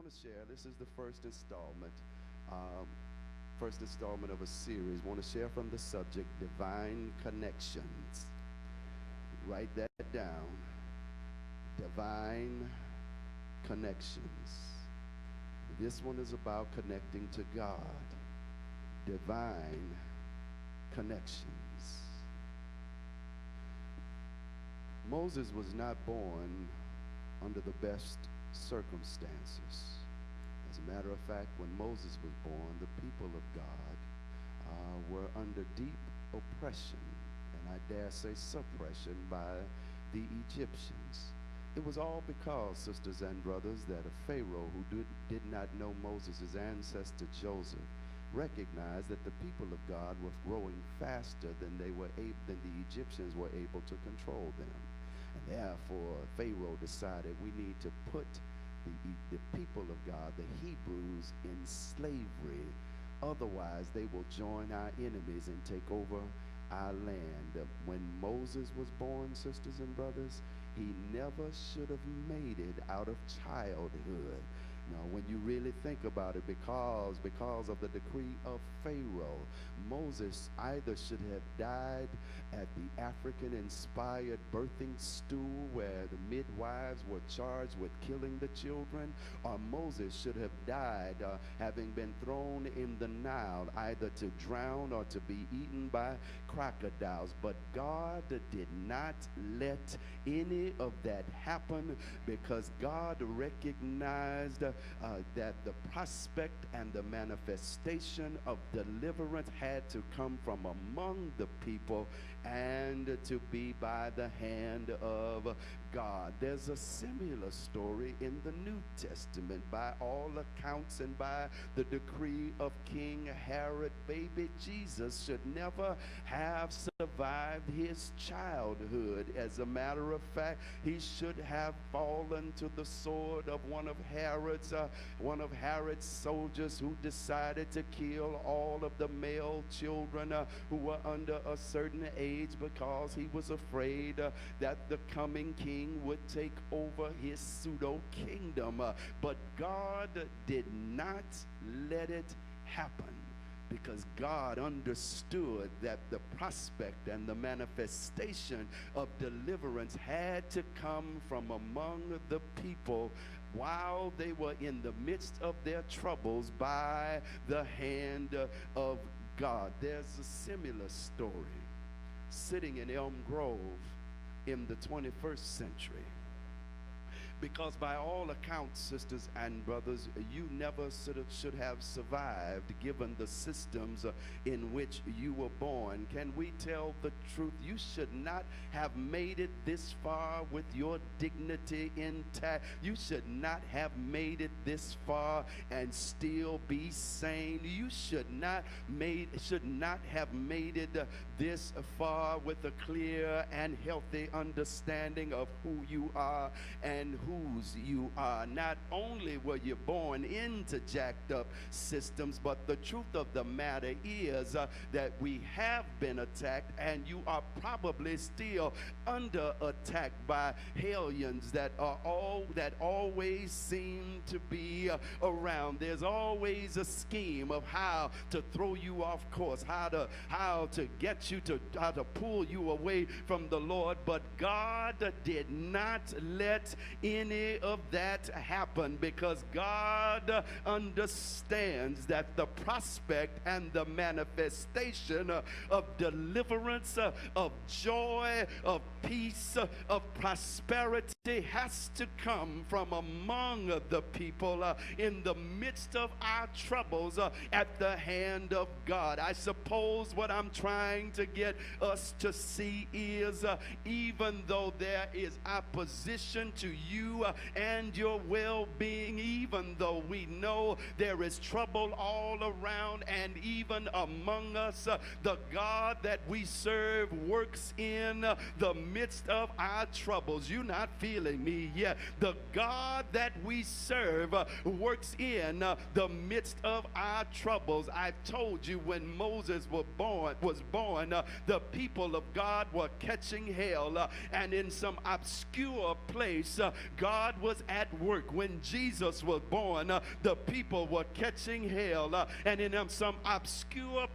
want to share. This is the um, first installment of a series. Want to share from the subject, divine connections. Write that down. Divine connections. This one is about connecting to God. Divine connections. Moses was not born under the best circumstances. As a matter of fact, when Moses was born, the people of God were under deep oppression, and I dare say suppression, by the Egyptians. It was all because, sisters and brothers, that a Pharaoh who did not know Moses' ancestor Joseph recognized that the people of God were growing faster than the Egyptians were able to control them. And therefore, Pharaoh decided we need to put the people of God, the Hebrews, in slavery. Otherwise, they will join our enemies and take over our land. When Moses was born, sisters and brothers, he never should have made it out of childhood. Now, when you really think about it, because of the decree of Pharaoh, Moses either should have died at the African-inspired birthing stool where the midwives were charged with killing the children, or Moses should have died having been thrown in the Nile, either to drown or to be eaten by crocodiles. But God did not let any of that happen, because God recognized that the prospect and the manifestation of deliverance had to come from among the people and to be by the hand of God. There's a similar story in the New Testament. By all accounts and by the decree of King Herod, baby Jesus should never have survived his childhood. As a matter of fact, he should have fallen to the sword of one of Herod's soldiers, who decided to kill all of the male children who were under a certain age, because he was afraid that the coming king would take over his pseudo kingdom. But God did not let it happen, because God understood that the prospect and the manifestation of deliverance had to come from among the people while they were in the midst of their troubles by the hand of God. There's a similar story sitting in Elm Grove in the 21st century. Because by all accounts, sisters and brothers, you never should have survived given the systems in which you were born. Can we tell the truth? You should not have made it this far with your dignity intact. You should not have made it this far and still be sane. You should not have made it this far with a clear and healthy understanding of who you are and whose you are. Not only were you born into jacked up systems, but the truth of the matter is that we have been attacked, and you are probably still under attack by hellions that always seem to be around. There's always a scheme of how to throw you off course, how to get you to, how to pull you away from the Lord. But God did not let any of that happen, because God understands that the prospect and the manifestation of deliverance, of joy, of peace, of prosperity has to come from among the people in the midst of our troubles at the hand of God. I suppose what I'm trying to get us to see is even though there is opposition to you and your well-being, even though we know there is trouble all around and even among us, the God that we serve works in the midst of our troubles. You not feel feeling me. Yeah, the God that we serve works in the midst of our troubles. I told you when Moses was born, the people of God were catching hell, and in some obscure place, God was at work. When Jesus was born, the people were catching hell, and in some obscure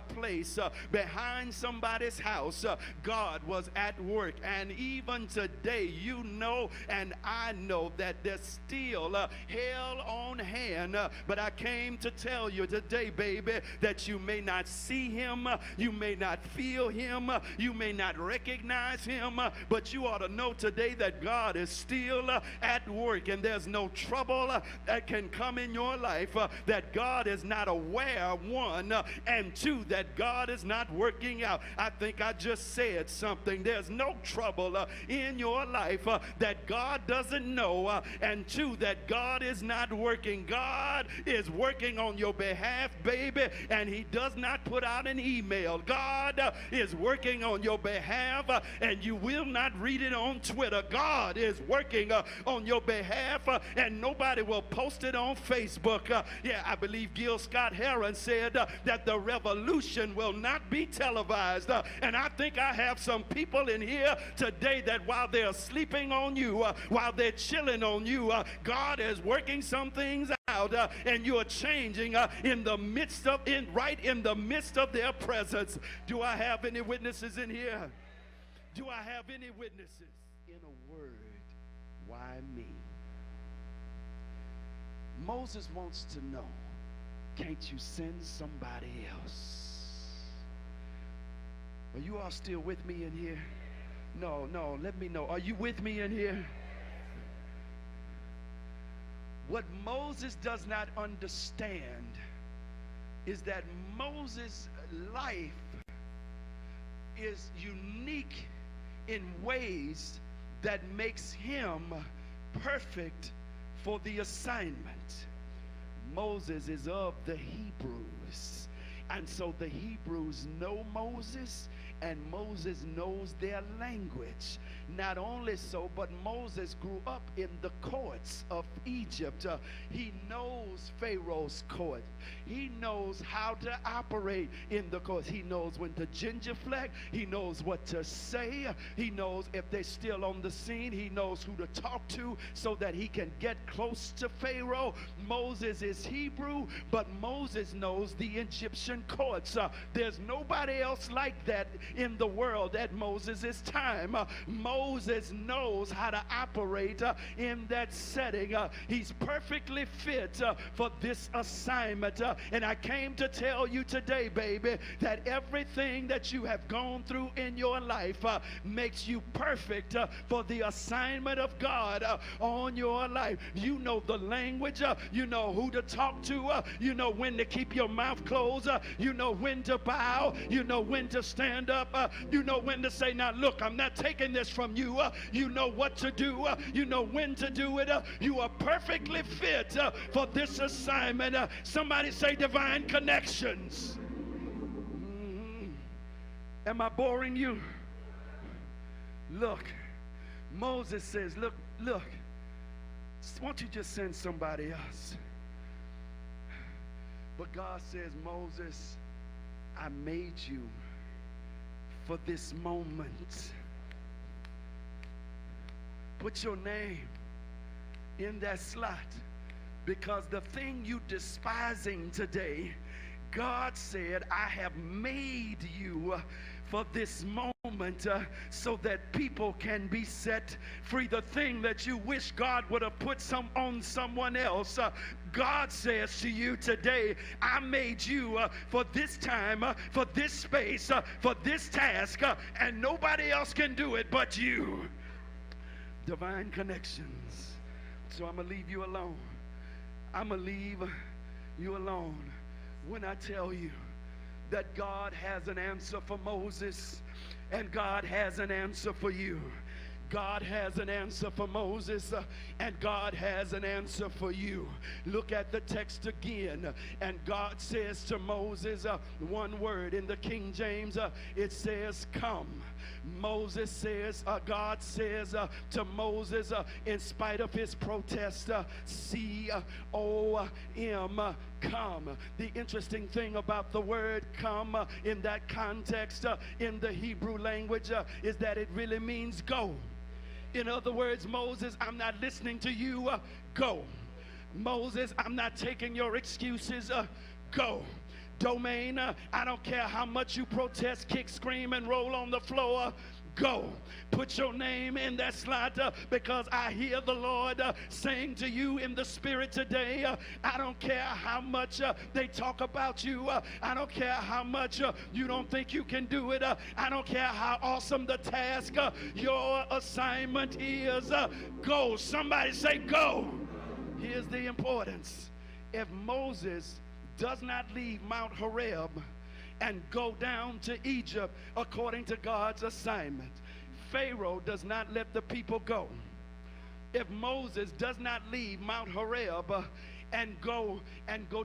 place behind somebody's house, God was at work. And even today, you know and I know that there's still hell on hand, but I came to tell you today, baby, that you may not see him, you may not feel him, you may not recognize him, but you ought to know today that God is still at work, and there's no trouble that can come in your life that God is not aware, one, and two, that God is not working out. I think I just said something. There's no trouble in your life that God doesn't know, and two, that God is not working. God is working on your behalf, baby, and he does not put out an email. God is working on your behalf, and you will not read it on Twitter. God is working on your behalf, and nobody will post it on Facebook. Yeah, I believe Gil Scott-Heron said that the revolution will not be televised, and I think I have some people in here today that while they're sleeping on you, while they're chilling on you, God is working some things out, and you're changing right in the midst of their presence. Do I have any witnesses in here? Do I have any witnesses? In a word, why me? Moses wants to know, can't you send somebody else? Are you all still with me in here? No, let me know. Are you with me in here? What Moses does not understand is that Moses' life is unique in ways that makes him perfect for the assignment. Moses is of the Hebrews, and so the Hebrews know Moses, and Moses knows their language. Not only so, but Moses grew up in the courts of Egypt. He knows Pharaoh's court. He knows how to operate in the courts. He knows when to genuflect. He knows what to say. He knows if they're still on the scene. He knows who to talk to so that he can get close to Pharaoh. Moses is Hebrew, but Moses knows the Egyptian courts. There's nobody else like that in the world at Moses' time. Moses knows how to operate in that setting. He's perfectly fit for this assignment. And I came to tell you today, baby, that everything that you have gone through in your life makes you perfect for the assignment of God on your life. You know the language. You know who to talk to. You know when to keep your mouth closed. You know when to bow. You know when to stand up. You know when to say, now look, I'm not taking this from you. You know what to do. You know when to do it. You are perfectly fit for this assignment. Somebody say divine connections. Am I boring you? Look, Moses says, look, why don't you just send somebody else? But God says, Moses, I made you for this moment. Put your name in that slot, because the thing you despising today, God said, I have made you for this moment so that people can be set free. The thing that you wish God would have put on someone else, God says to you today, I made you for this time, for this space, for this task, and nobody else can do it but you. Divine connections. So I'm going to leave you alone. I'm going to leave you alone when I tell you that God has an answer for Moses, and God has an answer for you. God has an answer for Moses, and God has an answer for you. Look at the text again, and God says to Moses one word in the King James, it says, come. Moses says, God says to Moses, in spite of his protest, C-O-M, come. The interesting thing about the word come in that context in the Hebrew language is that it really means go. In other words, Moses, I'm not listening to you, go. Moses, I'm not taking your excuses, go. Domingue, I don't care how much you protest, kick, scream, and roll on the floor, go. Put your name in that slot because I hear the Lord saying to you in the spirit today, I don't care how much they talk about you. I don't care how much you don't think you can do it. I don't care how awesome the task, your assignment is. Go. Somebody say go. Here's the importance. If Moses does not leave Mount Horeb and go down to Egypt according to God's assignment, Pharaoh does not let the people go. If Moses does not leave Mount Horeb and go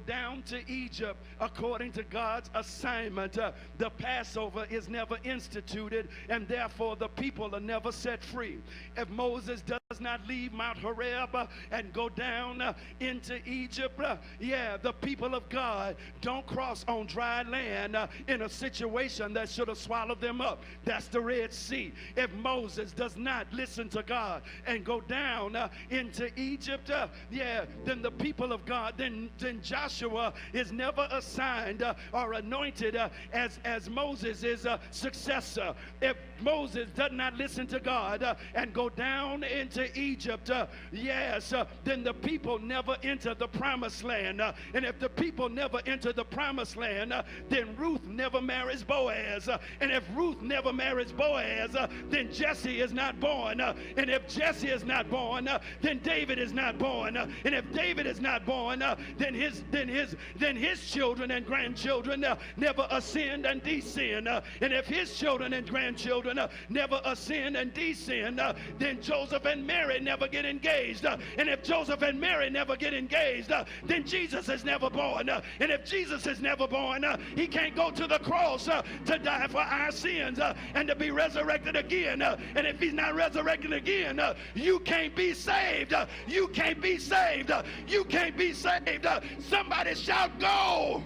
down to Egypt according to God's assignment, the Passover is never instituted, and therefore the people are never set free. If Moses does not leave Mount Horeb and go down into Egypt, the people of God don't cross on dry land in a situation that should have swallowed them up. That's the Red Sea. If Moses does not listen to God and go down into Egypt, then the people of God, then Joshua is never assigned or anointed as Moses' successor. If Moses does not listen to God and go down into Egypt, then the people never enter the promised land. And if the people never enter the promised land, then Ruth never marries Boaz. And if Ruth never marries Boaz, then Jesse is not born. And if Jesse is not born, then David is not born. And if David is not born, then his children and grandchildren never ascend and descend. And if his children and grandchildren never ascend and descend, then Joseph and Mary never get engaged. And if Joseph and Mary never get engaged, then Jesus is never born. And if Jesus is never born, he can't go to the cross to die for our sins and to be resurrected again. And if he's not resurrected again, you can't be saved. You can't be saved. You can't be saved. Somebody shout, go.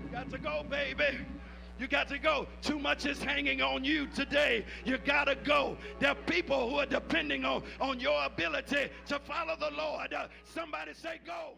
You got to go, baby. You got to go. Too much is hanging on you today. You got to go. There are people who are depending on your ability to follow the Lord. Somebody say, go.